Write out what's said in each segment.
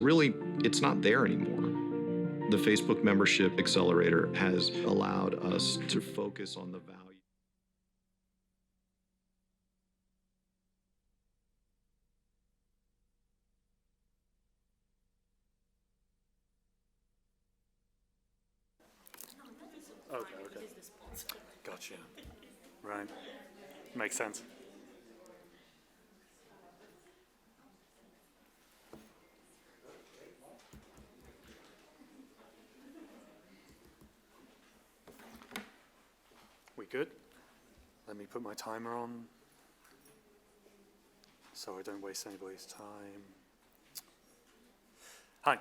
Really, it's not there anymore. The Facebook membership accelerator has allowed us to focus on the value. Okay. Gotcha. Right. Makes sense. We good? Let me put my timer on so I don't waste anybody's time. Hi.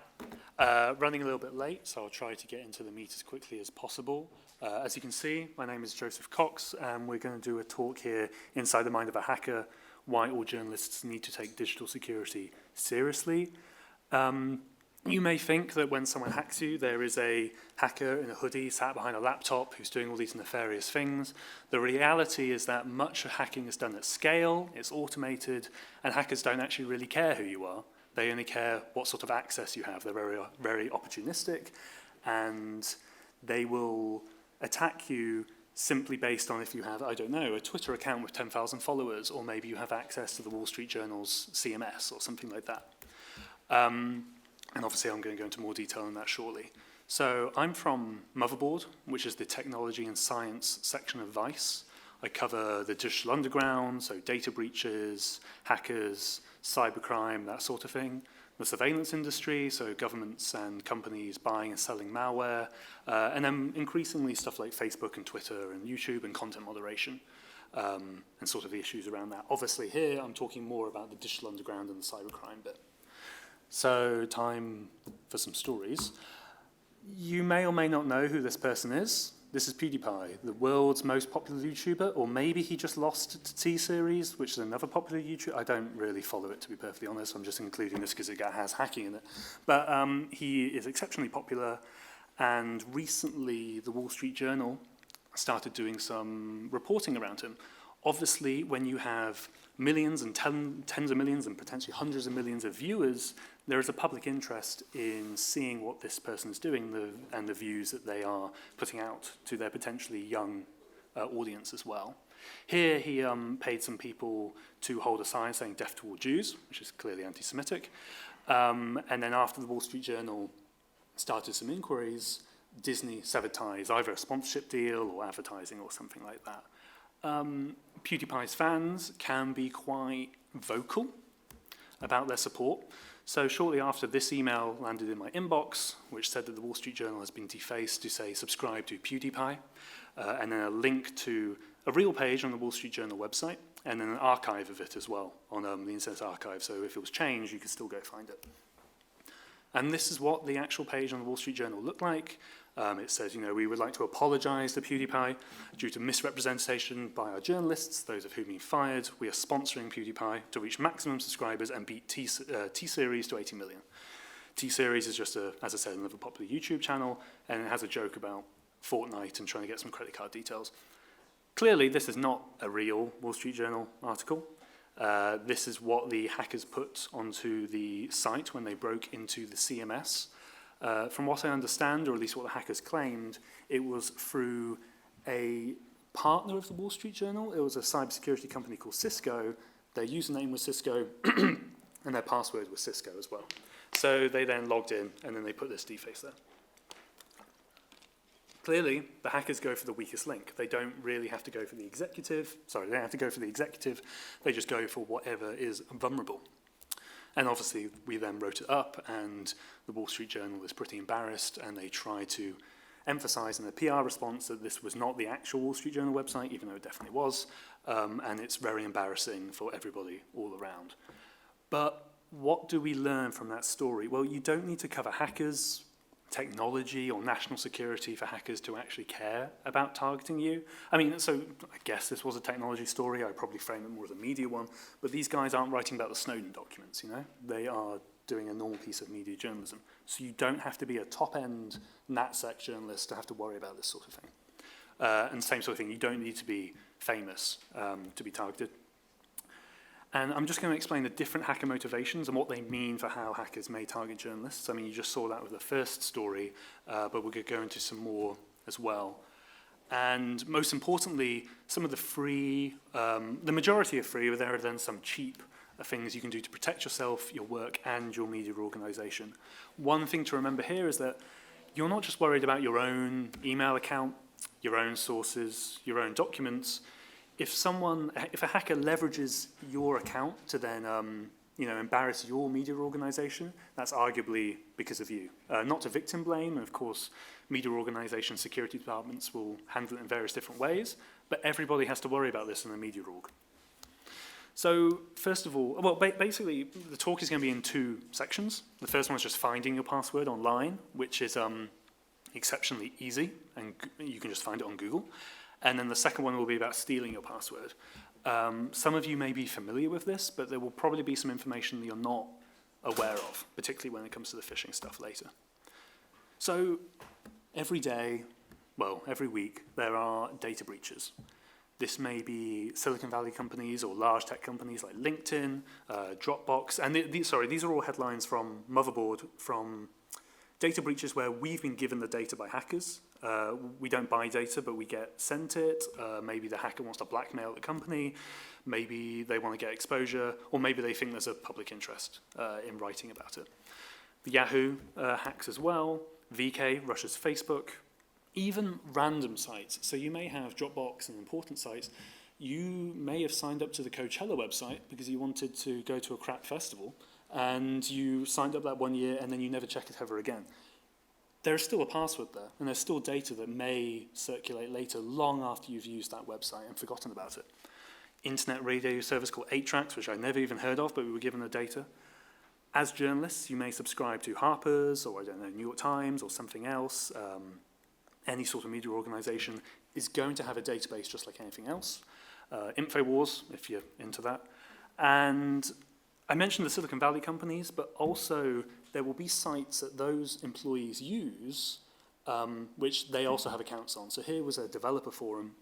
Running a little bit late, so I'll try to get into the meat as quickly as possible. As you can see, my name is Joseph Cox, and we're going to do a talk here inside the mind of a hacker, why all journalists need to take digital security seriously. You may think that when someone hacks you, there is a hacker in a hoodie sat behind a laptop who's doing all these nefarious things. The reality is that much hacking is done at scale, it's automated, and hackers don't actually really care who you are. They only care what sort of access you have. They're very, very opportunistic, and they will attack you simply based on if you have, I don't know, a Twitter account with 10,000 followers, or maybe you have access to the Wall Street Journal's CMS or something like that. And obviously I'm going to go into more detail on that shortly. So I'm from Motherboard, which is the technology and science section of Vice. I cover the digital underground, so data breaches, hackers, cybercrime, that sort of thing. The surveillance industry, so governments and companies buying and selling malware, and then increasingly stuff like Facebook and Twitter and YouTube and content moderation, and sort of the issues around that. Obviously here I'm talking more about the digital underground and the cybercrime bit. So time for some stories. You may or may not know who this person is. This is PewDiePie, the world's most popular YouTuber, or maybe he just lost to T-Series, which is another popular YouTuber. I don't really follow it, to be perfectly honest. I'm just including this because it has hacking in it. But he is exceptionally popular, and recently the Wall Street Journal started doing some reporting around him. Obviously, when you have millions and tens of millions and potentially hundreds of millions of viewers, there is a public interest in seeing what this person is doing and the views that they are putting out to their potentially young audience as well. Here he paid some people to hold a sign saying "Death to all Jews," which is clearly anti-Semitic. And then after the Wall Street Journal started some inquiries, Disney severed ties, either a sponsorship deal or advertising or something like that. PewDiePie's fans can be quite vocal about their support. So shortly after, this email landed in my inbox, which said that the Wall Street Journal has been defaced to say subscribe to PewDiePie, and then a link to a real page on the Wall Street Journal website, and then an archive of it as well on the Internet Archive. So if it was changed, you could still go find it. And this is what the actual page on the Wall Street Journal looked like. It says, we would like to apologize to PewDiePie due to misrepresentation by our journalists, those of whom have been fired. We are sponsoring PewDiePie to reach maximum subscribers and beat T-Series to 80 million. T-Series is just, as I said, another popular YouTube channel, and it has a joke about Fortnite and trying to get some credit card details. Clearly, this is not a real Wall Street Journal article. This is what the hackers put onto the site when they broke into the CMS. From what I understand, or at least what the hackers claimed, it was through a partner of the Wall Street Journal. It was a cybersecurity company called Cisco. Their username was Cisco, and their password was Cisco as well. So they then logged in, and then they put this deface there. Clearly, the hackers go for the weakest link. They don't really have to go for the executive. Sorry, they don't have to go for the executive. They just go for whatever is vulnerable. And obviously, we then wrote it up, and the Wall Street Journal is pretty embarrassed, and they try to emphasize in the PR response that this was not the actual Wall Street Journal website, even though it definitely was, and it's very embarrassing for everybody all around. But what do we learn from that story? Well, you don't need to cover hackers, technology, or national security for hackers to actually care about targeting you. I mean, so I guess this was a technology story. I'd probably frame it more as a media one. But these guys aren't writing about the Snowden documents, They are doing a normal piece of media journalism. So you don't have to be a top-end NatSec journalist to have to worry about this sort of thing. And same sort of thing, you don't need to be famous to be targeted. And I'm just going to explain the different hacker motivations and what they mean for how hackers may target journalists. I mean, you just saw that with the first story, but we're going to go into some more as well. And most importantly, some of the free, the majority are free, but there are then some cheap things you can do to protect yourself, your work, and your media organization. One thing to remember here is that you're not just worried about your own email account, your own sources, your own documents. If a hacker leverages your account to then embarrass your media organization, that's arguably because of you. Not to victim blame, and of course, media organization security departments will handle it in various different ways, but everybody has to worry about this in a media org. So first of all, well, basically, the talk is going to be in two sections. The first one is just finding your password online, which is exceptionally easy, and you can just find it on Google. And then the second one will be about stealing your password. Some of you may be familiar with this, but there will probably be some information that you're not aware of, particularly when it comes to the phishing stuff later. So every day, well, every week, there are data breaches. This may be Silicon Valley companies or large tech companies like LinkedIn, Dropbox, and these are all headlines from Motherboard from data breaches where we've been given the data by hackers. We don't buy data, but we get sent it. Maybe the hacker wants to blackmail the company. Maybe they want to get exposure, or maybe they think there's a public interest in writing about it. The Yahoo hacks as well, VK, Russia's Facebook, even random sites. So you may have Dropbox and important sites. You may have signed up to the Coachella website because you wanted to go to a crap festival, and you signed up that 1 year and then you never check it ever again. There's still a password there, and there's still data that may circulate later, long after you've used that website and forgotten about it. Internet radio service called 8Tracks, which I never even heard of, but we were given the data. As journalists, you may subscribe to Harper's, or I don't know, New York Times, or something else. Any sort of media organization is going to have a database just like anything else. InfoWars, if you're into that. And I mentioned the Silicon Valley companies, but also there will be sites that those employees use, which they also have accounts on. So here was a developer forum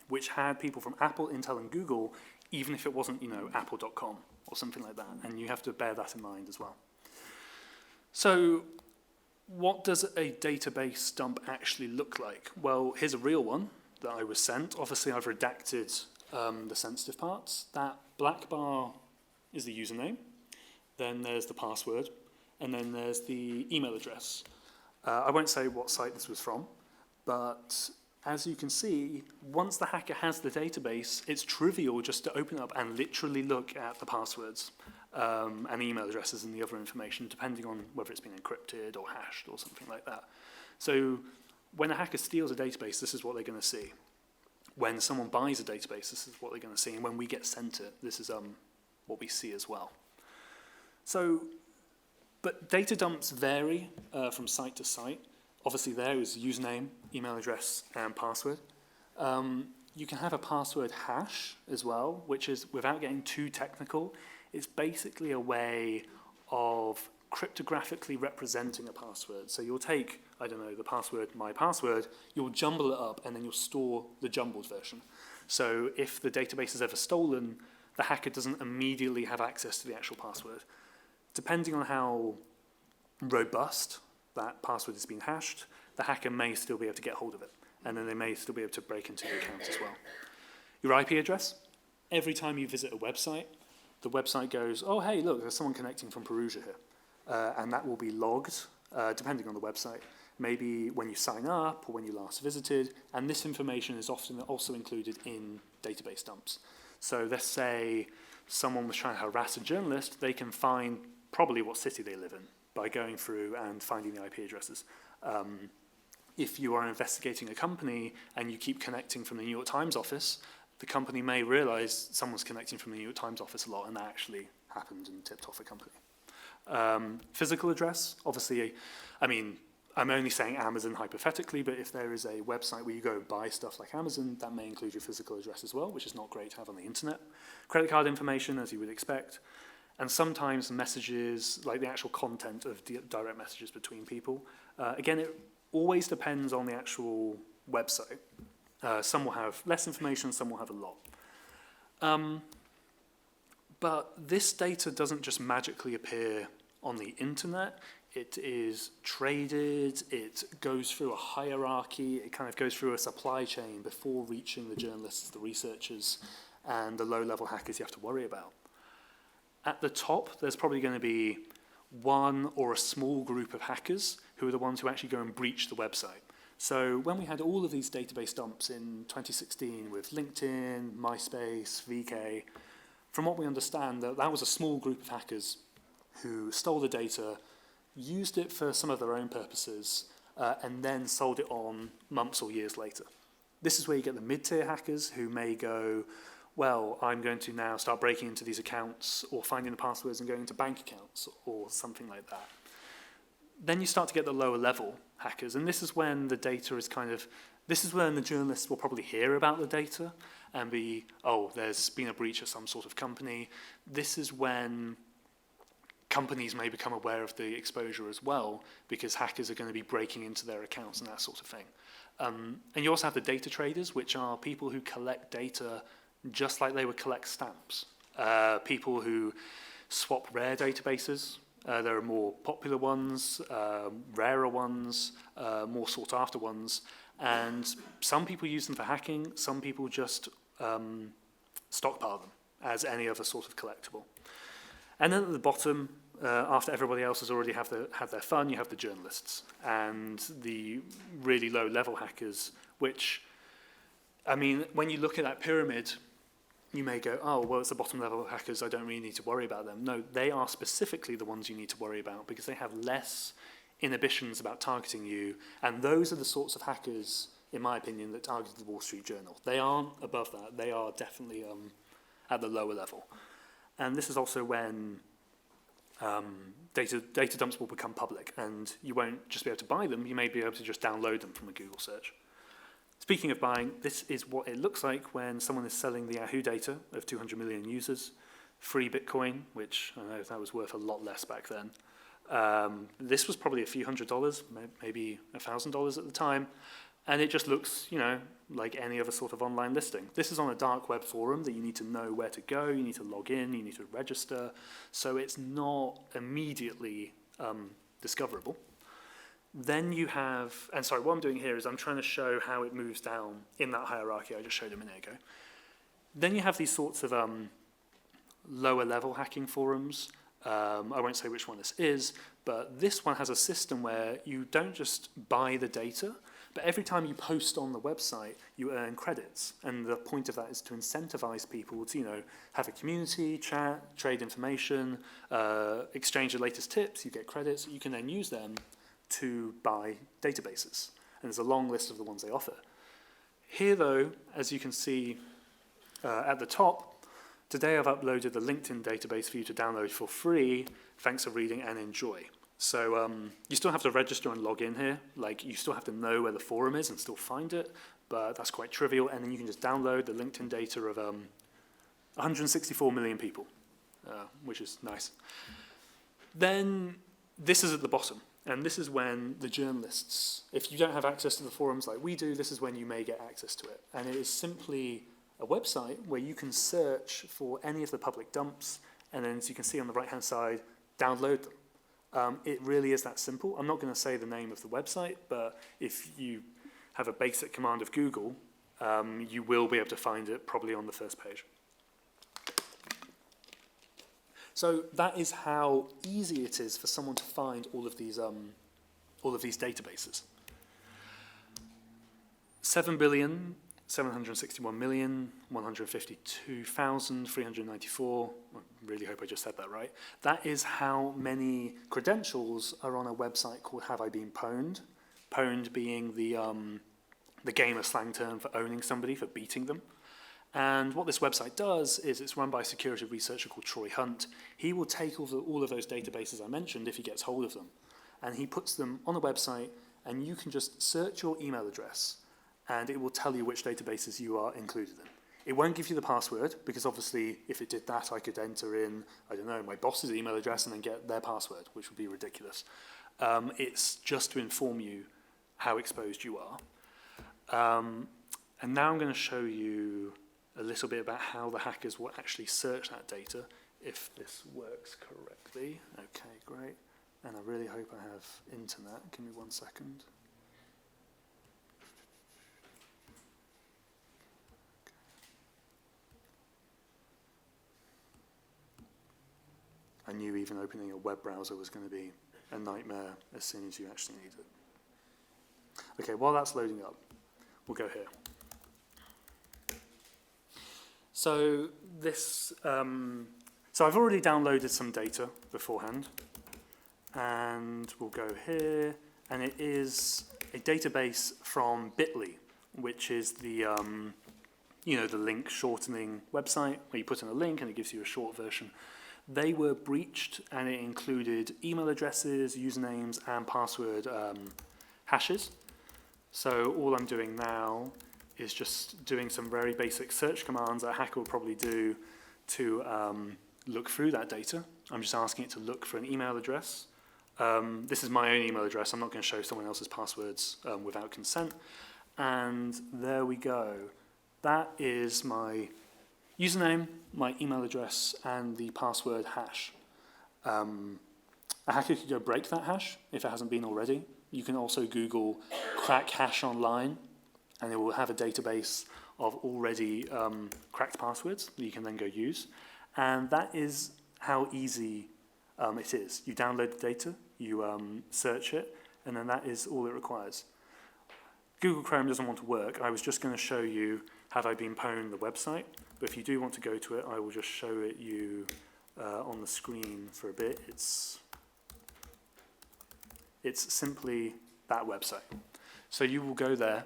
which had people from Apple, Intel, and Google, even if it wasn't, apple.com or something like that. And you have to bear that in mind as well. So what does a database dump actually look like? Well, here's a real one that I was sent. Obviously, I've redacted the sensitive parts. That black bar is the username. Then there's the password. And then there's the email address. I won't say what site this was from, but as you can see, once the hacker has the database, it's trivial just to open up and literally look at the passwords and email addresses and the other information, depending on whether it's been encrypted or hashed or something like that. So when a hacker steals a database, this is what they're going to see. When someone buys a database, this is what they're going to see. And when we get sent it, this is what we see as well. So, but data dumps vary from site to site. Obviously there is username, email address, and password. You can have a password hash as well, which is, without getting too technical, it's basically a way of cryptographically representing a password. So you'll take, I don't know, the password, my password, you'll jumble it up, and then you'll store the jumbled version. So if the database is ever stolen, the hacker doesn't immediately have access to the actual password. Depending on how robust that password has been hashed, the hacker may still be able to get hold of it, and then they may still be able to break into your account as well. Your IP address, every time you visit a website, the website goes, oh, hey, look, there's someone connecting from Perugia here. And that will be logged, depending on the website, maybe when you sign up or when you last visited, and this information is often also included in database dumps. So let's say someone was trying to harass a journalist, they can find probably what city they live in by going through and finding the IP addresses. If you are investigating a company and you keep connecting from the New York Times office, the company may realize someone's connecting from the New York Times office a lot, and that actually happened and tipped off a company. Physical address, obviously, I mean, I'm only saying Amazon hypothetically, but if there is a website where you go buy stuff like Amazon, that may include your physical address as well, which is not great to have on the internet. Credit card information, as you would expect. And sometimes messages, like the actual content of direct messages between people. Again, it always depends on the actual website. Some will have less information, some will have a lot. But this data doesn't just magically appear on the internet. It is traded, it goes through a hierarchy, it kind of goes through a supply chain before reaching the journalists, the researchers, and the low-level hackers you have to worry about. At the top, there's probably going to be one or a small group of hackers who are the ones who actually go and breach the website. So when we had all of these database dumps in 2016 with LinkedIn, MySpace, VK, from what we understand, that was a small group of hackers who stole the data, used it for some of their own purposes, and then sold it on months or years later. This is where you get the mid-tier hackers who may go, well, I'm going to now start breaking into these accounts or finding the passwords and going into bank accounts or something like that. Then you start to get the lower level hackers, and this is when the data is this is when the journalists will probably hear about the data and be, oh, there's been a breach at some sort of company. This is when companies may become aware of the exposure as well, because hackers are going to be breaking into their accounts and that sort of thing. And you also have the data traders, which are people who collect data just like they would collect stamps. People who swap rare databases. There are more popular ones, rarer ones, more sought after ones. And some people use them for hacking, some people just stockpile them as any other sort of collectible. And then at the bottom, after everybody else has already had their fun, you have the journalists and the really low-level hackers, which, I mean, when you look at that pyramid, you may go, oh, well, it's the bottom-level hackers, I don't really need to worry about them. No, they are specifically the ones you need to worry about because they have less inhibitions about targeting you, and those are the sorts of hackers, in my opinion, that targeted the Wall Street Journal. They aren't above that. They are definitely at the lower level. And this is also when data dumps will become public, and you won't just be able to buy them, you may be able to just download them from a Google search. Speaking of buying, this is what it looks like when someone is selling the Yahoo data of 200 million users, free Bitcoin, which I know that was worth a lot less back then. This was probably a few $100s, maybe $1,000 at the time, and it just looks, you know, like any other sort of online listing. This is on a dark web forum that you need to know where to go, you need to log in, you need to register, so it's not immediately discoverable. Then you have, and sorry, what I'm doing here is I'm trying to show how it moves down in that hierarchy I just showed a minute ago. Then you have these sorts of lower level hacking forums. I won't say which one this is, but this one has a system where you don't just buy the data, but every time you post on the website, you earn credits. And the point of that is to incentivize people to, you know, have a community, chat, trade information, exchange the latest tips, you get credits, you can then use them to buy databases. And there's a long list of the ones they offer. Here, though, as you can see at the top, today I've uploaded the LinkedIn database for you to download for free. Thanks for reading and enjoy. So you still have to register and log in here. Like, you still have to know where the forum is and still find it, but that's quite trivial. And then you can just download the LinkedIn data of 164 million people, which is nice. Then this is at the bottom. And this is when the journalists, if you don't have access to the forums like we do, this is when you may get access to it. And it is simply a website where you can search for any of the public dumps, and then, as you can see on the right-hand side, download them. It really is that simple. I'm not going to say the name of the website, but if you have a basic command of Google, you will be able to find it probably on the first page. So that is how easy it is for someone to find all of these databases. 7,761,152,394. I really hope I just said that right. That is how many credentials are on a website called Have I Been Pwned? Pwned being the gamer slang term for owning somebody, for beating them. And what this website does is it's run by a security researcher called Troy Hunt. He will take all of those databases I mentioned if he gets hold of them, and he puts them on the website, and you can just search your email address, and it will tell you which databases you are included in. It won't give you the password, because obviously if it did that, I could enter in, I don't know, my boss's email address and then get their password, which would be ridiculous. It's just to inform you how exposed you are. And now I'm going to show you a little bit about how the hackers will actually search that data if this works correctly. Okay, great. And I really hope I have internet. Give me 1 second. I knew even opening a web browser was going to be a nightmare as soon as you actually need it. Okay, while that's loading up, we'll go here. So this, so I've already downloaded some data beforehand, and we'll go here, and it is a database from Bitly, which is the, the link shortening website where you put in a link and it gives you a short version. They were breached, and it included email addresses, usernames, and password hashes. So all I'm doing now is just doing some very basic search commands that a hacker will probably do to look through that data. I'm just asking it to look for an email address. This is my own email address. I'm not going to show someone else's passwords without consent. And there we go. That is my username, my email address, and the password hash. A hacker could go break that hash if it hasn't been already. You can also Google crack hash online, and it will have a database of already cracked passwords that you can then go use. And that is how easy it is. You download the data, you search it, and then that is all it requires. Google Chrome doesn't want to work. I was just going to show you have I been pwned the website, but if you do want to go to it, I will just show it you on the screen for a bit. It's simply that website. So you will go there,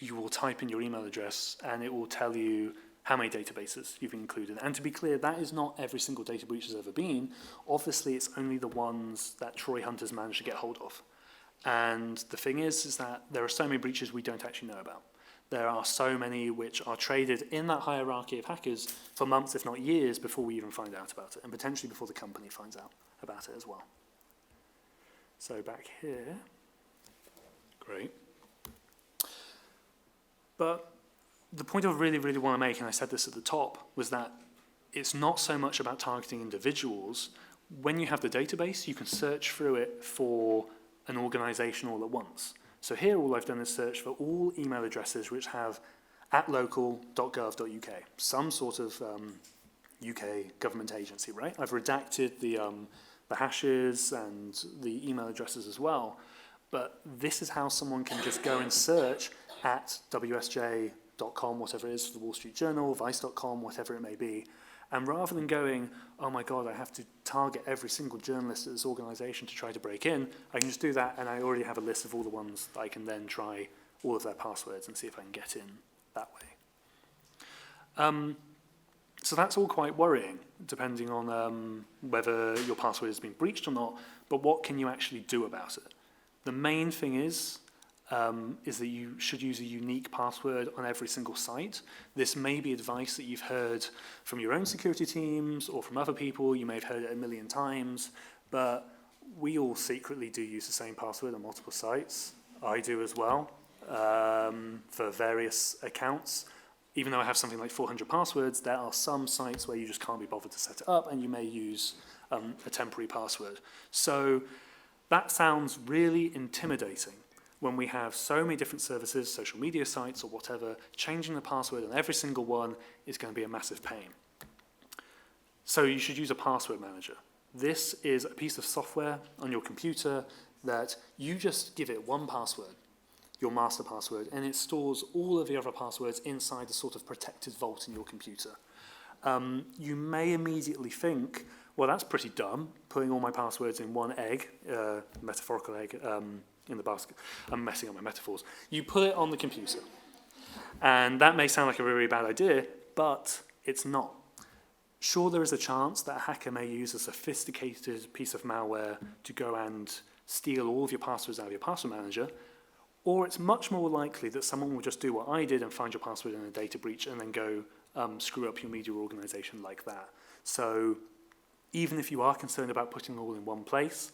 you will type in your email address, and it will tell you how many databases you've included. And to be clear, that is not every single data breach there's ever been. Obviously, it's only the ones that Troy Hunter's managed to get hold of. And the thing is that there are so many breaches we don't actually know about. There are so many which are traded in that hierarchy of hackers for months, if not years, before we even find out about it, and potentially before the company finds out about it as well. So back here, great. But the point I really, really want to make, and I said this at the top, was that it's not so much about targeting individuals. When you have the database, you can search through it for an organization all at once. So here all I've done is search for all email addresses which have @local.gov.uk, some sort of UK government agency, right? I've redacted the hashes and the email addresses as well, but this is how someone can just go and search at WSJ.com, whatever it is, for the Wall Street Journal, Vice.com, whatever it may be. And rather than going, oh my God, I have to target every single journalist at this organization to try to break in, I can just do that, and I already have a list of all the ones that I can then try all of their passwords and see if I can get in that way. So that's all quite worrying, depending on whether your password has been breached or not, but what can you actually do about it? The main thing is that you should use a unique password on every single site. This may be advice that you've heard from your own security teams or from other people. You may have heard it a million times, but we all secretly do use the same password on multiple sites. I do as well, for various accounts. Even though I have something like 400 passwords, there are some sites where you just can't be bothered to set it up, and you may use a temporary password. So that sounds really intimidating. When we have so many different services, social media sites or whatever, changing the password on every single one is going to be a massive pain. So you should use a password manager. This is a piece of software on your computer that you just give it one password, your master password, and it stores all of the other passwords inside a sort of protected vault in your computer. You may immediately think, well, that's pretty dumb, putting all my passwords in one egg, metaphorical egg, in the basket. I'm messing up my metaphors. You put it on the computer. And that may sound like a really bad idea, but it's not. Sure, there is a chance that a hacker may use a sophisticated piece of malware to go and steal all of your passwords out of your password manager, or it's much more likely that someone will just do what I did and find your password in a data breach and then go screw up your media organization like that. So even if you are concerned about putting it all in one place,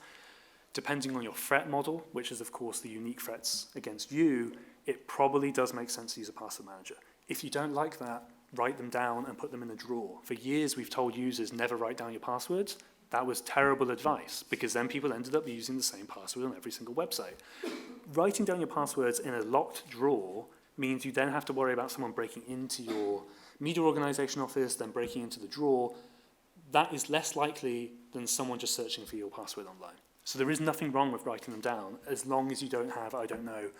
depending on your threat model, which is of course the unique threats against you, it probably does make sense to use a password manager. If you don't like that, write them down and put them in a drawer. For years, we've told users never write down your passwords. That was terrible advice, because then people ended up using the same password on every single website. Writing down your passwords in a locked drawer means you then have to worry about someone breaking into your media organization office, then breaking into the drawer. That is less likely than someone just searching for your password online. So there is nothing wrong with writing them down, as long as you don't have, I don't know,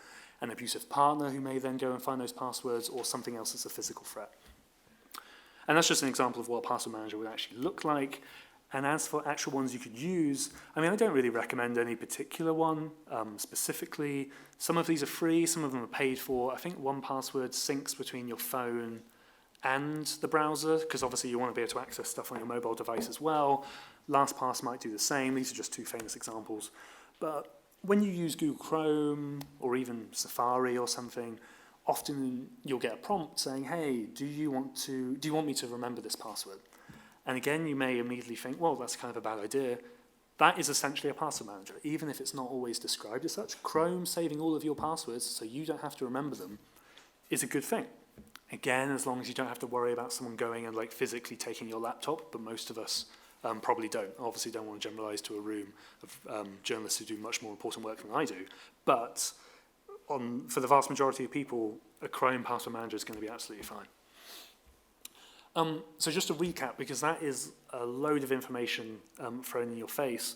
an abusive partner who may then go and find those passwords, or something else that's a physical threat. And that's just an example of what a password manager would actually look like. And as for actual ones you could use, I mean, I don't really recommend any particular one specifically. Some of these are free, some of them are paid for. I think 1Password syncs between your phone and the browser, because obviously you want to be able to access stuff on your mobile device as well. LastPass might do the same. These are just two famous examples. But when you use Google Chrome or even Safari or something, often you'll get a prompt saying, hey, do you want me to remember this password? And again, you may immediately think, well, that's kind of a bad idea. That is essentially a password manager, even if it's not always described as such. Chrome saving all of your passwords so you don't have to remember them is a good thing. Again, as long as you don't have to worry about someone going and like physically taking your laptop, but most of us probably don't. Obviously don't want to generalize to a room of journalists who do much more important work than I do. But for the vast majority of people, a Chrome password manager is going to be absolutely fine. So just to recap, because that is a load of information thrown in your face,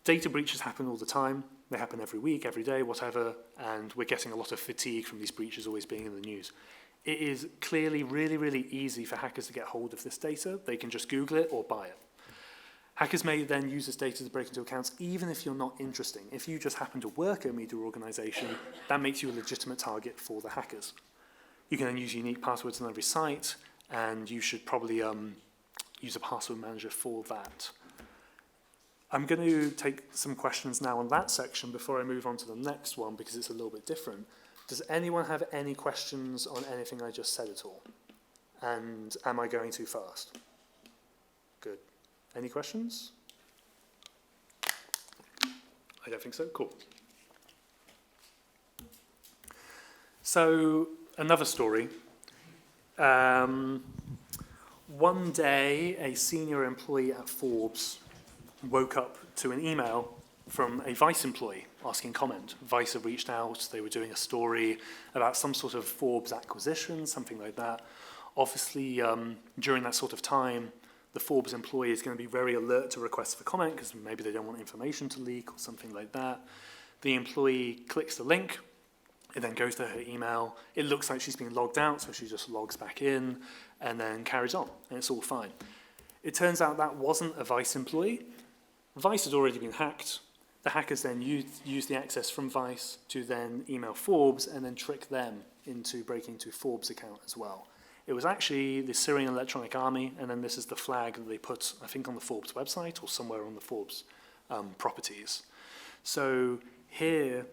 data breaches happen all the time. They happen every week, every day, whatever, and we're getting a lot of fatigue from these breaches always being in the news. It is clearly really, really easy for hackers to get hold of this data. They can just Google it or buy it. Hackers may then use this data to break into accounts, even if you're not interesting. If you just happen to work at a media organization, that makes you a legitimate target for the hackers. You can then use unique passwords on every site, and you should probably use a password manager for that. I'm going to take some questions now on that section before I move on to the next one, because it's a little bit different. Does anyone have any questions on anything I just said at all? And am I going too fast? Good. Any questions? I don't think so. Cool. So, another story. One day, a senior employee at Forbes woke up to an email from a Vice employee asking comment. Vice had reached out, they were doing a story about some sort of Forbes acquisition, something like that. Obviously, during that sort of time, the Forbes employee is going to be very alert to requests for comment, because maybe they don't want information to leak or something like that. The employee clicks the link, it then goes to her email. It looks like she's been logged out, so she just logs back in and then carries on, and it's all fine. It turns out that wasn't a Vice employee. Vice had already been hacked. The hackers then used the access from Vice to then email Forbes and then trick them into breaking into Forbes' account as well. It was actually the Syrian Electronic Army, and then this is the flag that they put, I think, on the Forbes website or somewhere on the Forbes properties. So here,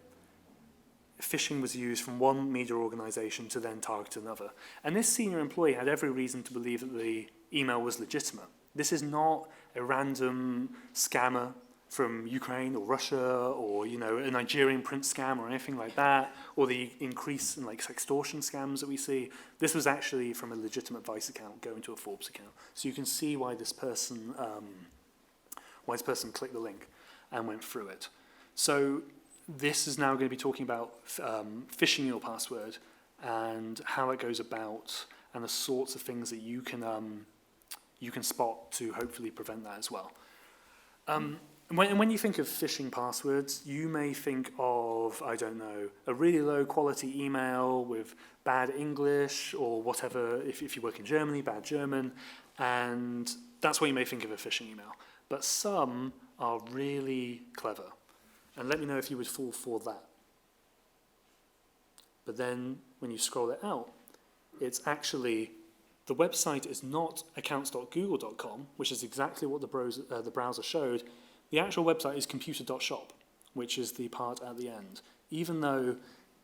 phishing was used from one media organization to then target another. And this senior employee had every reason to believe that the email was legitimate. This is not a random scammer from Ukraine or Russia or, you know, a Nigerian print scam or anything like that, or the increase in like extortion scams that we see. This was actually from a legitimate Vice account going to a Forbes account. So you can see why this person clicked the link and went through it. So this is now going to be talking about phishing your password and how it goes about and the sorts of things that you can spot to hopefully prevent that as well. When you think of phishing passwords, you may think of, I don't know, a really low quality email with bad English or whatever, if you work in Germany, bad German, and that's what you may think of a phishing email. But some are really clever, and let me know if you would fall for that. But then when you scroll it out, it's actually, the website is not accounts.google.com, which is exactly what the browser showed. The actual website is computer.shop, which is the part at the end. Even though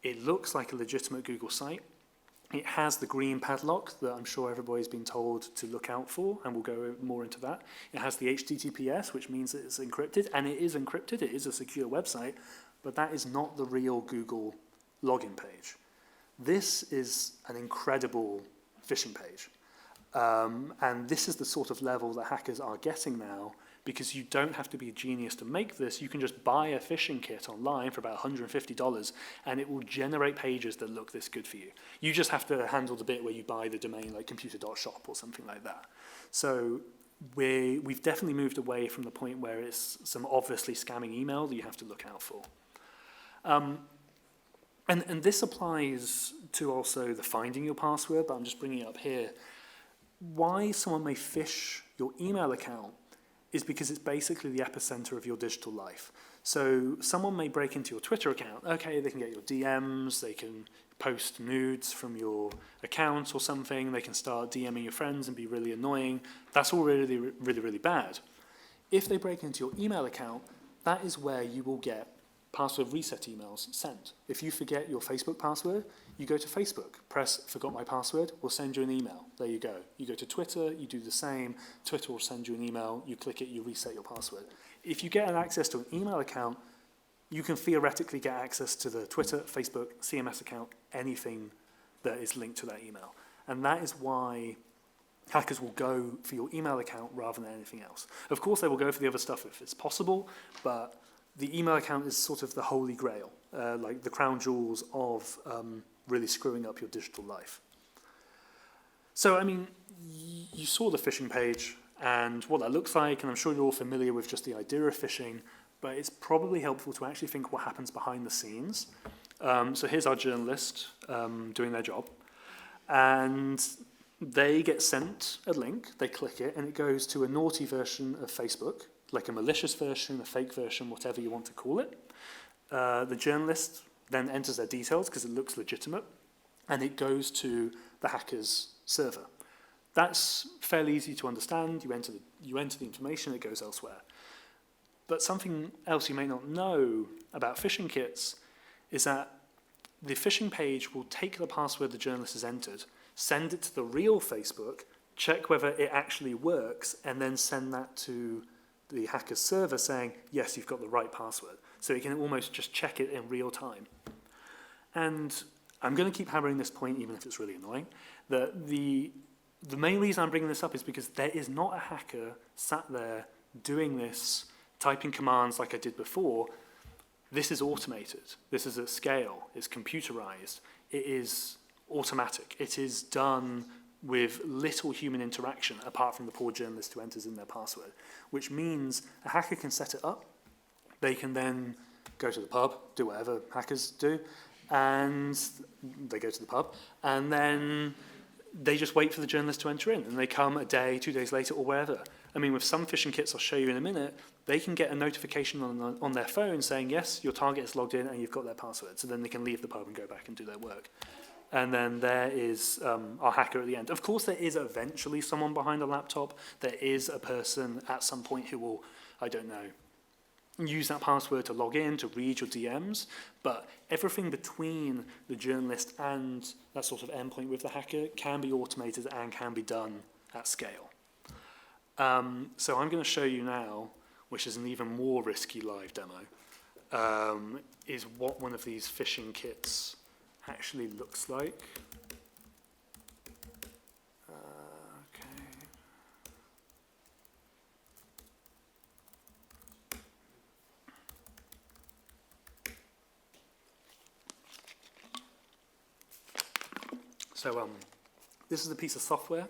it looks like a legitimate Google site, it has the green padlock that I'm sure everybody's been told to look out for, and we'll go more into that. It has the HTTPS, which means that it's encrypted, and it is encrypted, it is a secure website, but that is not the real Google login page. This is an incredible phishing page. And this is the sort of level that hackers are getting now, because you don't have to be a genius to make this. You can just buy a phishing kit online for about $150, and it will generate pages that look this good for you. You just have to handle the bit where you buy the domain, like computer.shop or something like that. So we've definitely moved away from the point where it's some obviously scamming email that you have to look out for. And this applies to also the finding your password, but I'm just bringing it up here. Why someone may phish your email account is because it's basically the epicenter of your digital life. So someone may break into your Twitter account. Okay, they can get your DMs, they can post nudes from your account or something, they can start DMing your friends and be really annoying. That's all really, really, really bad. If they break into your email account, that is where you will get password reset emails sent. If you forget your Facebook password, you go to Facebook, press forgot my password, we'll send you an email. There you go. You go to Twitter, you do the same. Twitter will send you an email, you click it, you reset your password. If you get an access to an email account, you can theoretically get access to the Twitter, Facebook, CMS account, anything that is linked to that email. And that is why hackers will go for your email account rather than anything else. Of course, they will go for the other stuff if it's possible, but the email account is sort of the holy grail, like the crown jewels of really screwing up your digital life. So, I mean, you saw the phishing page and what that looks like, and I'm sure you're all familiar with just the idea of phishing, but it's probably helpful to actually think what happens behind the scenes. So here's our journalist doing their job, and they get sent a link, they click it, and it goes to a naughty version of Facebook, like a malicious version, a fake version, whatever you want to call it. The journalist then enters their details because it looks legitimate, and it goes to the hacker's server. That's fairly easy to understand. You enter the information, it goes elsewhere. But something else you may not know about phishing kits is that the phishing page will take the password the journalist has entered, send it to the real Facebook, check whether it actually works, and then send that to the hacker's server saying, yes, you've got the right password. So it can almost just check it in real time. And I'm going to keep hammering this point, even if it's really annoying, that the main reason I'm bringing this up is because there is not a hacker sat there doing this, typing commands like I did before. This is automated. This is at scale. It's computerized. It is automatic. It is done with little human interaction apart from the poor journalist who enters in their password, which means a hacker can set it up. They can then go to the pub, do whatever hackers do, and they go to the pub, and then they just wait for the journalist to enter in, and they come a day, 2 days later, or wherever. I mean, with some phishing kits I'll show you in a minute, they can get a notification on their phone saying, yes, your target is logged in and you've got their password. So then they can leave the pub and go back and do their work. And then there is our hacker at the end. Of course, there is eventually someone behind a laptop. There is a person at some point who will, I don't know, use that password to log in, to read your DMs. But everything between the journalist and that sort of endpoint with the hacker can be automated and can be done at scale. So I'm going to show you now, which is an even more risky live demo, is what one of these phishing kits actually looks like. Okay. So this is a piece of software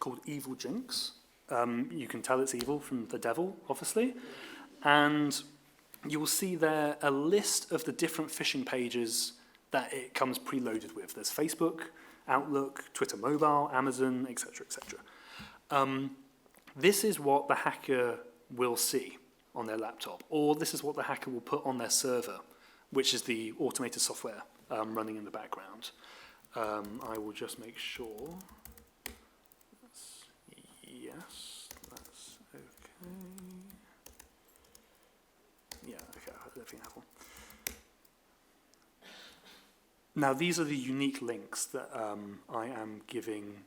called Evil Jinx. You can tell it's evil from the devil, obviously. And you will see there a list of the different phishing pages that it comes preloaded with. There's Facebook, Outlook, Twitter Mobile, Amazon, etc., etc. This is what the hacker will see on their laptop, or this is what the hacker will put on their server, which is the automated software running in the background. I will just make sure. Yes, that's okay. Yeah, okay, I definitely have one. Now, these are the unique links that I am giving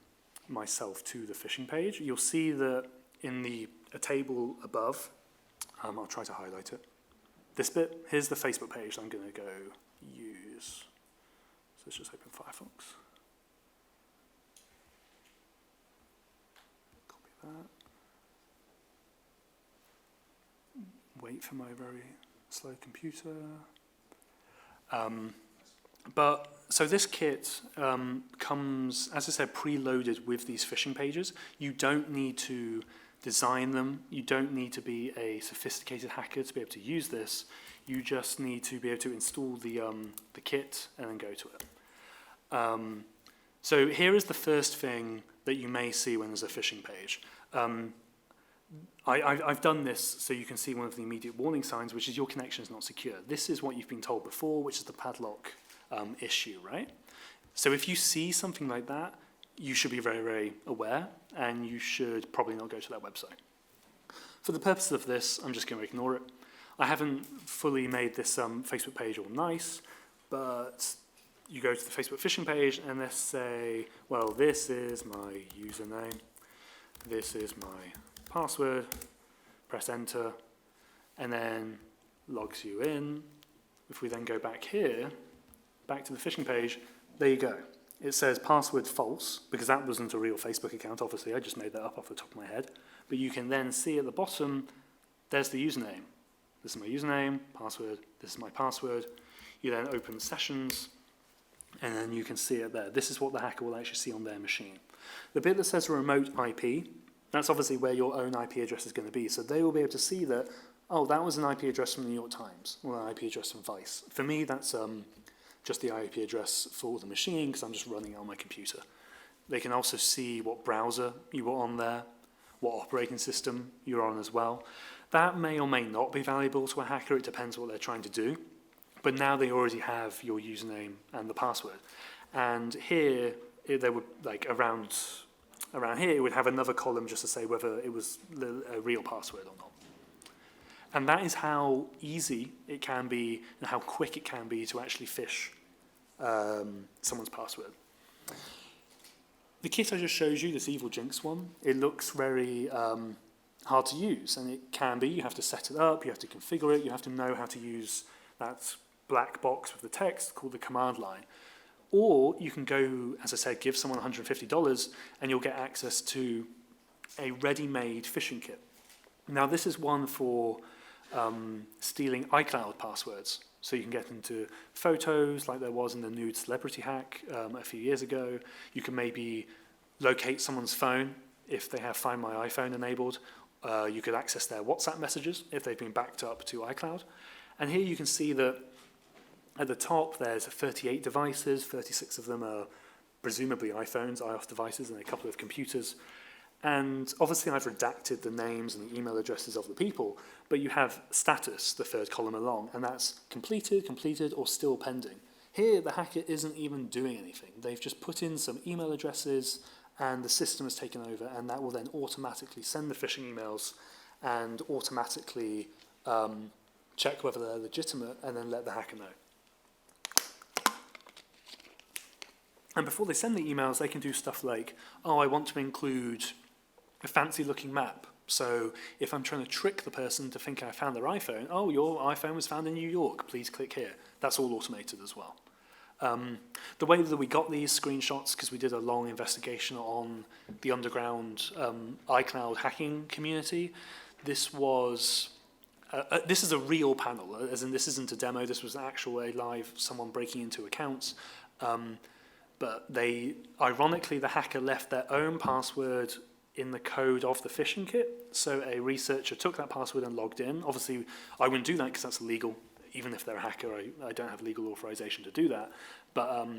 myself to the phishing page. You'll see that in a table above, I'll try to highlight it. This bit, here's the Facebook page I'm going to go use. So let's just open Firefox. that. Wait for my very slow computer. So this kit comes, as I said, preloaded with these phishing pages. You don't need to design them. You don't need to be a sophisticated hacker to be able to use this. You just need to be able to install the kit and then go to it. So here is the first thing that you may see when there's a phishing page. I've done this so you can see one of the immediate warning signs, which is your connection is not secure. This is what you've been told before, which is the padlock issue, right? So if you see something like that, you should be very, very aware, and you should probably not go to that website. For the purpose of this, I'm just going to ignore it. I haven't fully made this Facebook page all nice, but you go to the Facebook phishing page, and let's say, well, this is my username, this is my password, press enter, and then logs you in. If we then go back here, back to the phishing page, there you go. It says password false, because that wasn't a real Facebook account, obviously. I just made that up off the top of my head. But you can then see at the bottom, there's the username. This is my username, password, this is my password. You then open the sessions, and then you can see it there. This is what the hacker will actually see on their machine. The bit that says remote IP, that's obviously where your own IP address is going to be. So they will be able to see that, oh, that was an IP address from the New York Times, or an IP address from Vice. For me, that's just the IP address for the machine, because I'm just running it on my computer. They can also see what browser you were on there, what operating system you're on as well. That may or may not be valuable to a hacker. It depends what they're trying to do. But now they already have your username and the password. And here, they would, like, around here, it would have another column just to say whether it was a real password or not. And that is how easy it can be and how quick it can be to actually phish someone's password. The kit I just showed you, this Evil Jinx one, it looks very hard to use, and it can be. You have to set it up, you have to configure it, you have to know how to use that black box with the text called the command line. Or you can go, as I said, give someone $150 and you'll get access to a ready-made phishing kit. Now this is one for stealing iCloud passwords. So you can get into photos like there was in the nude celebrity hack a few years ago. You can maybe locate someone's phone if they have Find My iPhone enabled. You could access their WhatsApp messages if they've been backed up to iCloud. And here you can see that at the top there's 38 devices, 36 of them are presumably iPhones, iOS devices, and a couple of computers. And obviously I've redacted the names and the email addresses of the people, but you have status, the third column along, and that's completed, completed, or still pending. Here, the hacker isn't even doing anything. They've just put in some email addresses, and the system has taken over, and that will then automatically send the phishing emails and automatically check whether they're legitimate, and then let the hacker know. And before they send the emails, they can do stuff like, oh, I want to include a fancy-looking map. So if I'm trying to trick the person to think I found their iPhone, oh, your iPhone was found in New York, please click here. That's all automated as well. The way that we got these screenshots, because we did a long investigation on the underground iCloud hacking community, this was... this is a real panel, as in this isn't a demo, this was actual a live someone breaking into accounts. But they, ironically, the hacker left their own password in the code of the phishing kit. So a researcher took that password and logged in. Obviously, I wouldn't do that because that's illegal. Even if they're a hacker, I don't have legal authorization to do that. But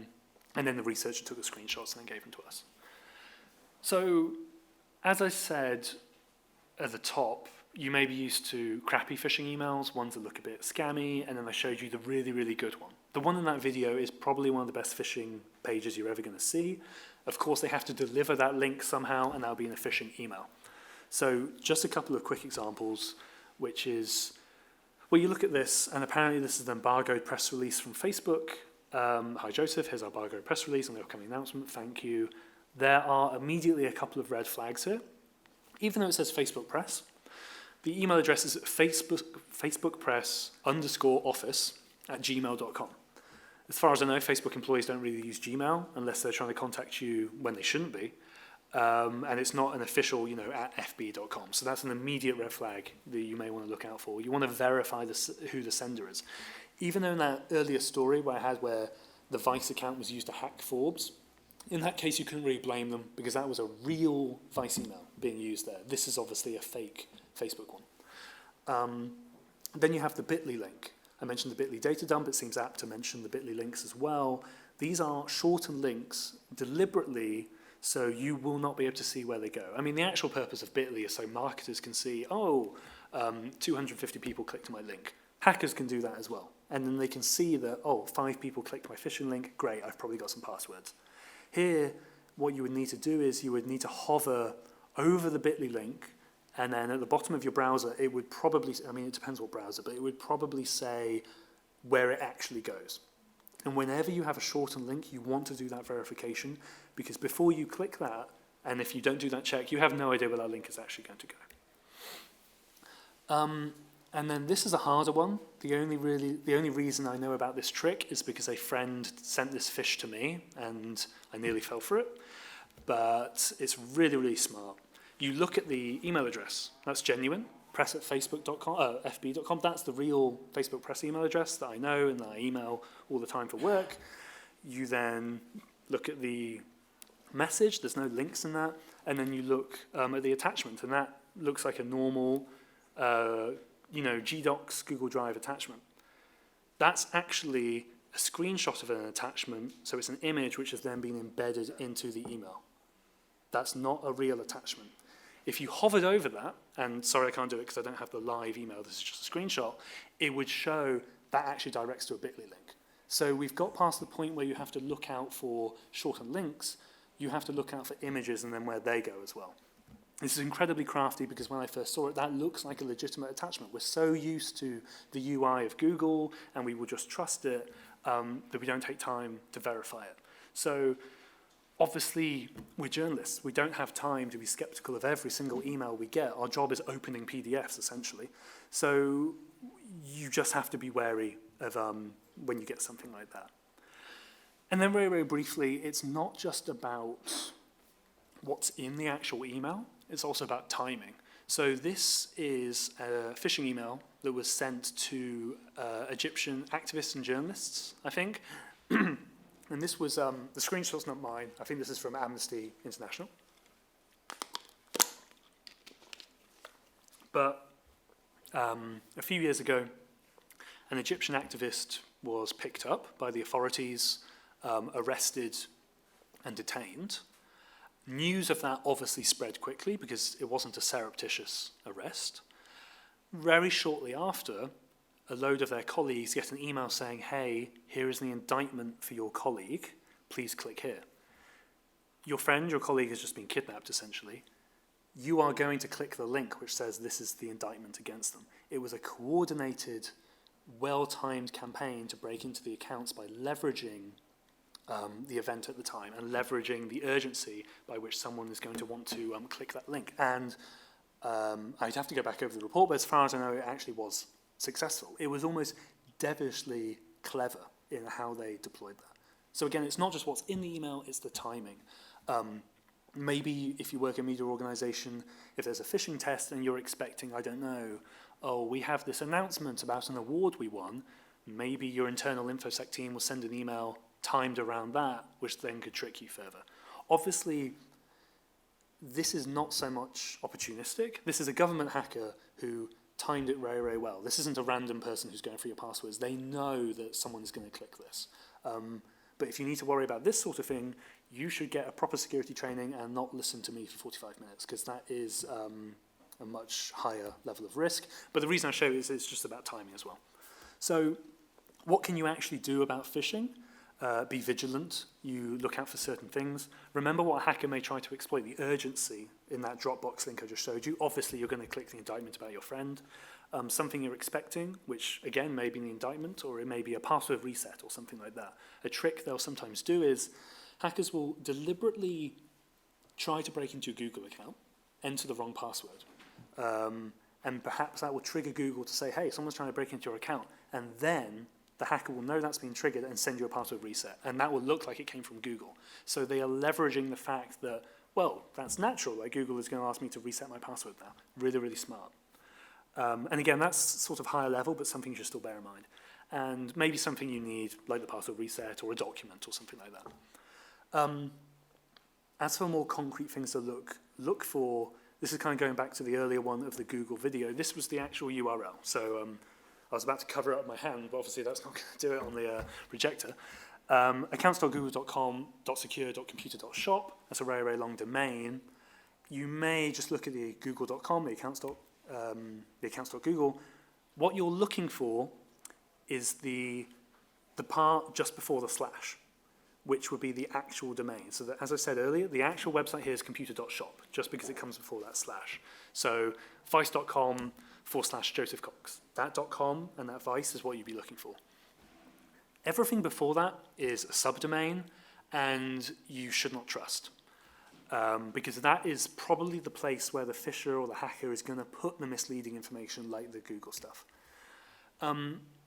and then the researcher took the screenshots and then gave them to us. So, as I said at the top, you may be used to crappy phishing emails, ones that look a bit scammy, and then I showed you the really, really good one. The one in that video is probably one of the best phishing pages you're ever going to see. Of course, they have to deliver that link somehow, and that'll be in a phishing email. So just a couple of quick examples, which is, well, you look at this, and apparently this is an embargoed press release from Facebook. Hi, Joseph, here's our embargoed press release on the upcoming announcement, thank you. There are immediately a couple of red flags here. Even though it says Facebook Press, the email address is facebookpress_office@gmail.com. As far as I know, Facebook employees don't really use Gmail unless they're trying to contact you when they shouldn't be. and it's not an official, at fb.com. So that's an immediate red flag that you may want to look out for. You want to verify who the sender is. Even though in that earlier story where the Vice account was used to hack Forbes, in that case you couldn't really blame them because that was a real Vice email being used there. This is obviously a fake Facebook one. Then you have the bit.ly link. I mentioned the bit.ly data dump. It seems apt to mention the bit.ly links as well. These are shortened links deliberately so you will not be able to see where they go. I mean, the actual purpose of bit.ly is so marketers can see, 250 people clicked my link. Hackers can do that as well. And then they can see that, 5 people clicked my phishing link. Great, I've probably got some passwords. Here, what you would need to do is you would need to hover over the bit.ly link, and then at the bottom of your browser, it would probably, it depends what browser, but it would probably say where it actually goes. And whenever you have a shortened link, you want to do that verification, because before you click that, and if you don't do that check, you have no idea where that link is actually going to go. And then this is a harder one. The only reason I know about this trick is because a friend sent this fish to me, and I nearly fell for it. But it's really, really smart. You look at the email address. That's genuine. Press at facebook.com, fb.com. That's the real Facebook press email address that I know and that I email all the time for work. You then look at the message. There's no links in that. And then you look at the attachment, and that looks like a normal GDocs Google Drive attachment. That's actually a screenshot of an attachment, so it's an image which has then been embedded into the email. That's not a real attachment. If you hovered over that, and sorry I can't do it because I don't have the live email, this is just a screenshot, it would show that actually directs to a bit.ly link. So we've got past the point where you have to look out for shortened links, you have to look out for images and then where they go as well. This is incredibly crafty because when I first saw it, that looks like a legitimate attachment. We're so used to the UI of Google, and we will just trust it, that we don't take time to verify it. So obviously, we're journalists. We don't have time to be skeptical of every single email we get. Our job is opening PDFs, essentially. So you just have to be wary of when you get something like that. And then very, very briefly, it's not just about what's in the actual email. It's also about timing. So this is a phishing email that was sent to Egyptian activists and journalists, I think. And this was, the screenshot's not mine. I think this is from Amnesty International. But a few years ago, an Egyptian activist was picked up by the authorities, arrested and detained. News of that obviously spread quickly because it wasn't a surreptitious arrest. Very shortly after, a load of their colleagues get an email saying, hey, here is the indictment for your colleague, please click here. Your friend, your colleague has just been kidnapped, essentially. You are going to click the link which says this is the indictment against them. It was a coordinated, well-timed campaign to break into the accounts by leveraging the event at the time and leveraging the urgency by which someone is going to want to click that link. And I'd have to go back over the report, but as far as I know, it actually was successful. It was almost devilishly clever in how they deployed that. So again, it's not just what's in the email, it's the timing. Maybe if you work in a media organization, if there's a phishing test and you're expecting, I don't know, we have this announcement about an award we won, maybe your internal InfoSec team will send an email timed around that, which then could trick you further. Obviously, this is not so much opportunistic. This is a government hacker who timed it very, very well. This isn't a random person who's going for your passwords. They know that someone is going to click this. But if you need to worry about this sort of thing, you should get a proper security training and not listen to me for 45 minutes, because that is a much higher level of risk. But the reason I show it is it's just about timing as well. So what can you actually do about phishing? Be vigilant. You look out for certain things. Remember what a hacker may try to exploit, the urgency in that Dropbox link I just showed you. Obviously, you're going to click the indictment about your friend. Something you're expecting, which again may be the indictment, or it may be a password reset or something like that. A trick they'll sometimes do is hackers will deliberately try to break into your Google account, enter the wrong password. And perhaps that will trigger Google to say, hey, someone's trying to break into your account. And then the hacker will know that's been triggered and send you a password reset. And that will look like it came from Google. So they are leveraging the fact that Well, that's natural. Like Google is going to ask me to reset my password now. Really, really smart. And again, that's sort of higher level, but something you should still bear in mind. And maybe something you need, like the password reset or a document or something like that. As for more concrete things to look for, this is kind of going back to the earlier one of the Google video. This was the actual URL. So I was about to cover it up my hand, but obviously that's not going to do it on the projector. Accounts.google.com.secure.computer.shop. That's a very, very long domain. You may just look at the google.com, the accounts.google. What you're looking for is the part just before the slash, which would be the actual domain. So that, as I said earlier, the actual website here is computer.shop, just because it comes before that slash. So vice.com/Joseph Cox. That .com and that vice is what you'd be looking for. Everything before that is a subdomain, and you should not trust. Because that is probably the place where the phisher or the hacker is going to put the misleading information like the Google stuff.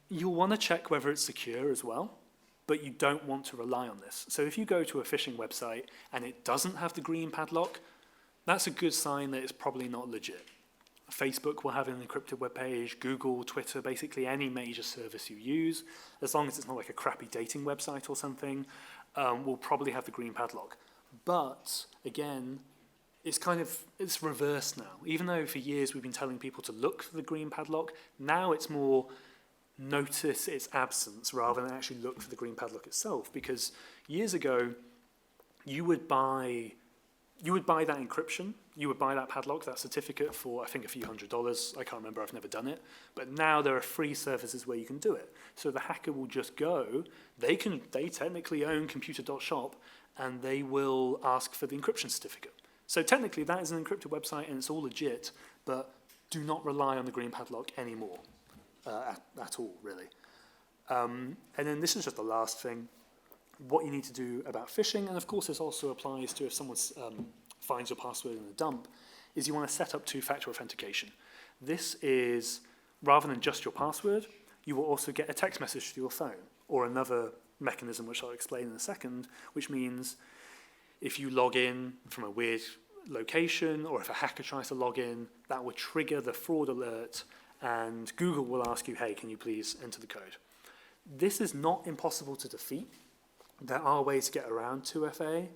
You'll want to check whether it's secure as well, but you don't want to rely on this. So if you go to a phishing website and it doesn't have the green padlock, that's a good sign that it's probably not legit. Facebook will have an encrypted web page, Google, Twitter, basically any major service you use, as long as it's not like a crappy dating website or something, will probably have the green padlock. But again, it's reversed now. Even though for years we've been telling people to look for the green padlock, now it's more notice its absence rather than actually look for the green padlock itself. Because years ago, you would buy that encryption, you would buy that padlock, that certificate for, I think, a few $100s. I can't remember, I've never done it. But now there are free services where you can do it. So the hacker will just go, they technically own computer.shop, and they will ask for the encryption certificate. So technically that is an encrypted website and it's all legit, but do not rely on the green padlock anymore, at all, really. And then this is just the last thing. What you need to do about phishing, and of course this also applies to if someone finds your password in a dump, is you want to set up two-factor authentication. This is, rather than just your password, you will also get a text message to your phone, or another mechanism which I'll explain in a second, which means if you log in from a weird location, or if a hacker tries to log in, that would trigger the fraud alert, and Google will ask you, hey, can you please enter the code? This is not impossible to defeat. There are ways to get around 2FA,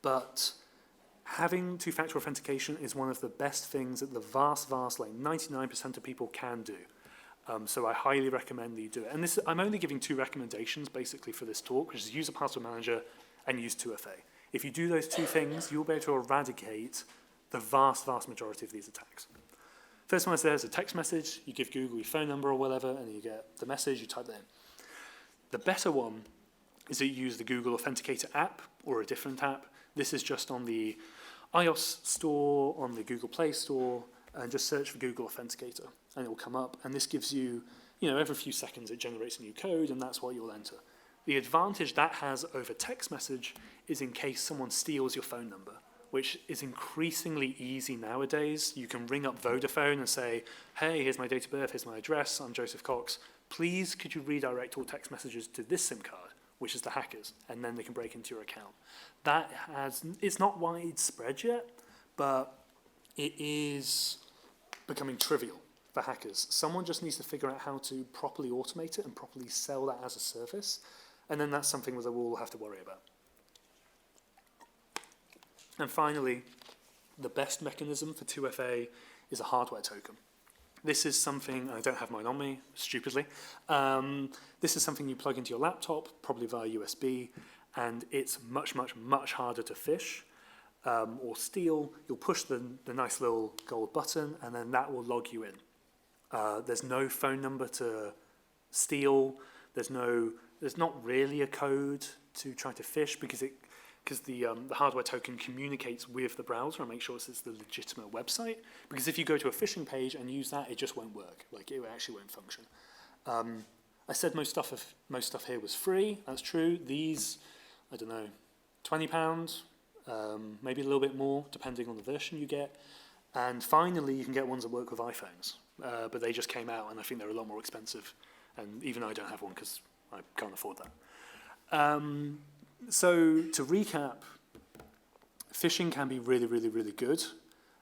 but having two-factor authentication is one of the best things that the vast, like 99% of people can do. So I highly recommend that you do it. And I'm only giving two recommendations basically for this talk, which is use a password manager and use 2FA. If you do those two things, you'll be able to eradicate the vast majority of these attacks. First one is there's a text message, you give Google your phone number or whatever, and you get the message, you type that in. The better one is that you use the Google Authenticator app or a different app. This is just on the iOS store, on the Google Play Store, and just search for Google Authenticator, and it will come up. And this gives you, every few seconds it generates a new code, and that's what you'll enter. The advantage that has over text message is in case someone steals your phone number, which is increasingly easy nowadays. You can ring up Vodafone and say, hey, here's my date of birth, here's my address, I'm Joseph Cox. Please, could you redirect all text messages to this SIM card, which is the hackers, and then they can break into your account. It's not widespread yet, but it is becoming trivial for hackers. Someone just needs to figure out how to properly automate it and properly sell that as a service, and then that's something that we'll have to worry about. And finally, the best mechanism for 2FA is a hardware token. This is something, I don't have mine on me, stupidly. This is something you plug into your laptop, probably via USB, and it's much harder to phish or steal. You'll push the nice little gold button, and then that will log you in. There's no phone number to steal. There's not really a code to try to phish because the hardware token communicates with the browser and makes sure it's the legitimate website. Because if you go to a phishing page and use that, it just won't work. Like, it actually won't function. I said most stuff here was free. That's true. These, I don't know, £20, maybe a little bit more, depending on the version you get. And finally, you can get ones that work with iPhones. But they just came out, and I think they're a lot more expensive. And even I don't have one because I can't afford that. So to recap, Phishing can be really, really, really good.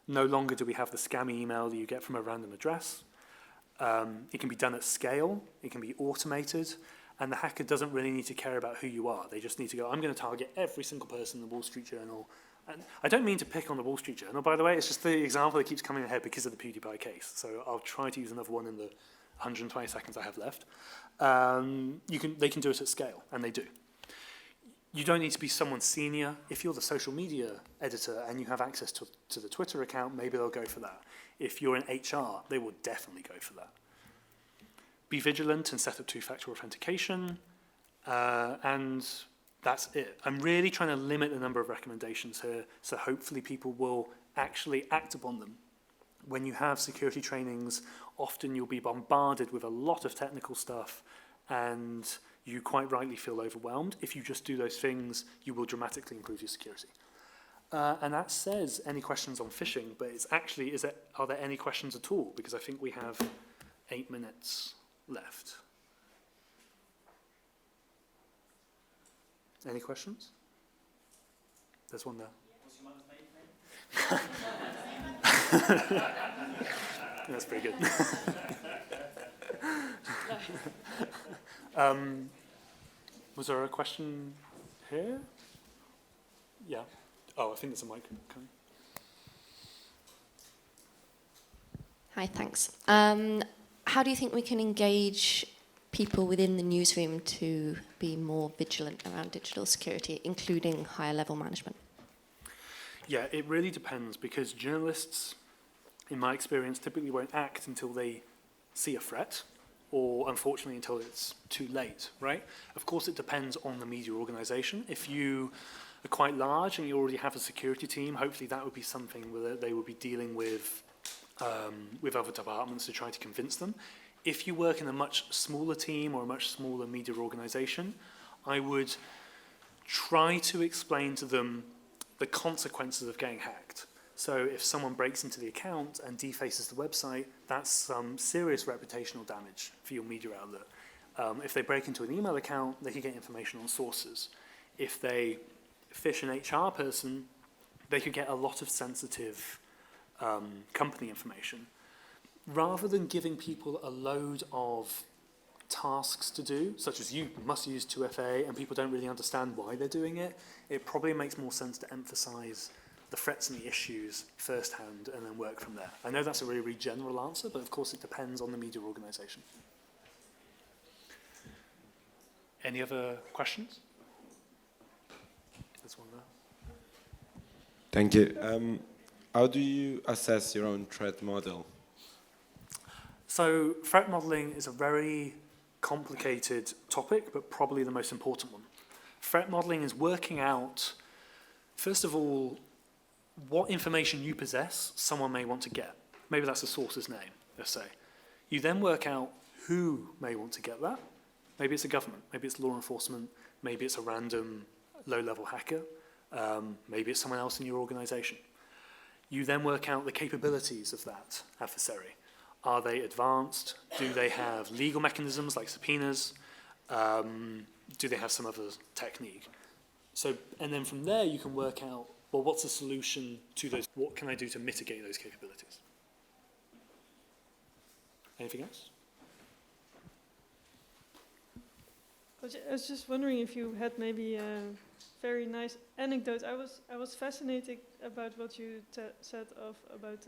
No longer do we have the scammy email that you get from a random address. It can be done at scale. It can be automated. And the hacker doesn't really need to care about who you are. They just need to go, I'm going to target every single person in the Wall Street Journal. And I don't mean to pick on the Wall Street Journal, by the way. It's just the example that keeps coming ahead because of the PewDiePie case. So I'll try to use another one in the 120 seconds I have left. They can do it at scale, and they do. You don't need to be someone senior. If you're the social media editor and you have access to the Twitter account, maybe they'll go for that. If you're in HR, they will definitely go for that. Be vigilant and set up two-factor authentication, and that's it. I'm really trying to limit the number of recommendations here, so hopefully people will actually act upon them. When you have security trainings, often you'll be bombarded with a lot of technical stuff, and you quite rightly feel overwhelmed. If you just do those things, you will dramatically improve your security. And that says any questions on phishing, but it's actually, are there any questions at all? Because I think we have 8 minutes left. Any questions? There's one there. What's your mother's maiden name? That's pretty good. Was there a question here? Yeah. Oh, I think there's a mic coming. Hi, thanks. How do you think we can engage people within the newsroom to be more vigilant around digital security, including higher level management? Yeah, it really depends, because journalists, in my experience, typically won't act until they see a threat, or unfortunately until it's too late, right? Of course, it depends on the media organization. If you are quite large and you already have a security team, hopefully that would be something where they would be dealing with other departments to try to convince them. If you work in a much smaller team or a much smaller media organization, I would try to explain to them the consequences of getting hacked. So if someone breaks into the account and defaces the website, that's some serious reputational damage for your media outlet. If they break into an email account, they can get information on sources. If they phish an HR person, they could get a lot of sensitive company information. Rather than giving people a load of tasks to do, such as you must use 2FA and people don't really understand why they're doing it, it probably makes more sense to emphasize the threats and the issues firsthand and then work from there. I know that's a really, really general answer, but of course it depends on the media organization. Any other questions? There's one there. Thank you. How do you assess your own threat model? So threat modeling is a very complicated topic, but probably the most important one. Threat modeling is working out, first of all, what information you possess someone may want to get. Maybe that's the source's name, let's say. You then work out who may want to get that. Maybe it's a government, maybe it's law enforcement, maybe it's a random low-level hacker, maybe it's someone else in your organization. You then work out the capabilities of that adversary. Are they advanced? Do they have legal mechanisms like subpoenas? Do they have some other technique? So, and then from there you can work out, well, what's the solution to those? What can I do to mitigate those capabilities? Anything else? I was just wondering if you had maybe a very nice anecdote. I was fascinated about what you said about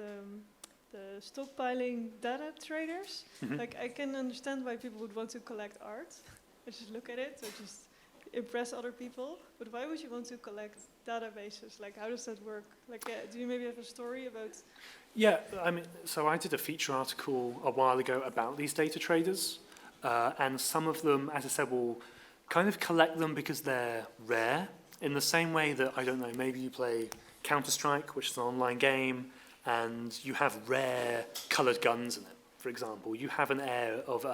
the stockpiling data traders. Mm-hmm. Like, I can understand why people would want to collect art. I just look at it, or just impress other people. But why would you want to collect databases? Like, how does that work? Like, do you maybe have a story about? Yeah, I mean, so I did a feature article a while ago about these data traders, and some of them, as I said, will kind of collect them because they're rare, in the same way that, I don't know, maybe you play Counter-Strike, which is an online game, and you have rare coloured guns in it, for example. You have an air of,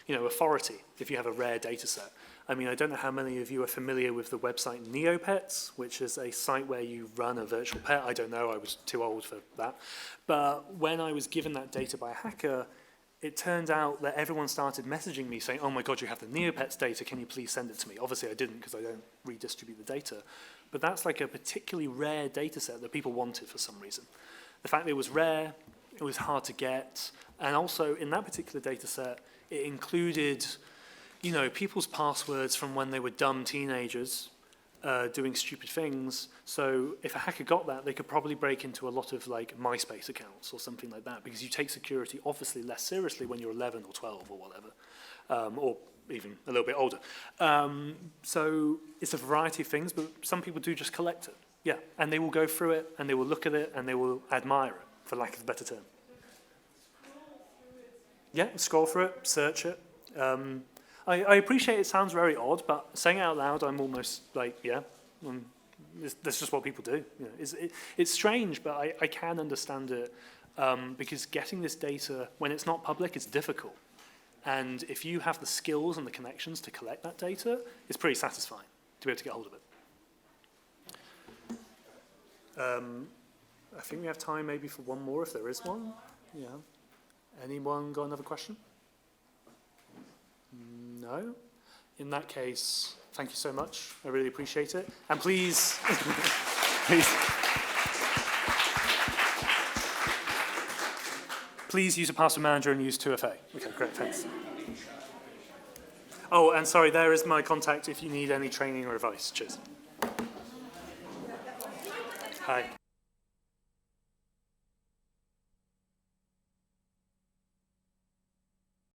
authority if you have a rare data set. I mean, I don't know how many of you are familiar with the website Neopets, which is a site where you run a virtual pet. I don't know, I was too old for that. But when I was given that data by a hacker, it turned out that everyone started messaging me saying, oh my God, you have the Neopets data, can you please send it to me? Obviously I didn't because I don't redistribute the data. but that's like a particularly rare data set that people wanted for some reason. The fact that it was rare, it was hard to get, and also in that particular data set, it included, you know, people's passwords from when they were dumb teenagers doing stupid things. So if a hacker got that, they could probably break into a lot of like MySpace accounts or something like that, because you take security obviously less seriously when you're 11 or 12 or whatever, or even a little bit older. So it's a variety of things, but some people do just collect it. Yeah, and they will go through it, and they will look at it, and they will admire it, for lack of a better term. Yeah, scroll through it, search it. I appreciate it sounds very odd, but saying it out loud, I'm almost like, yeah, that's just what people do. You know, it's strange, but I can understand it, because getting this data, when it's not public, it's difficult. And if you have the skills and the connections to collect that data, it's pretty satisfying to be able to get hold of it. I think we have time maybe for one more, if there is one. Yeah. Anyone got another question? No? In that case, thank you so much. I really appreciate it. And please, please use a password manager and use 2FA. Okay, great, thanks. Oh, and sorry, there is my contact if you need any training or advice. Cheers. Hi.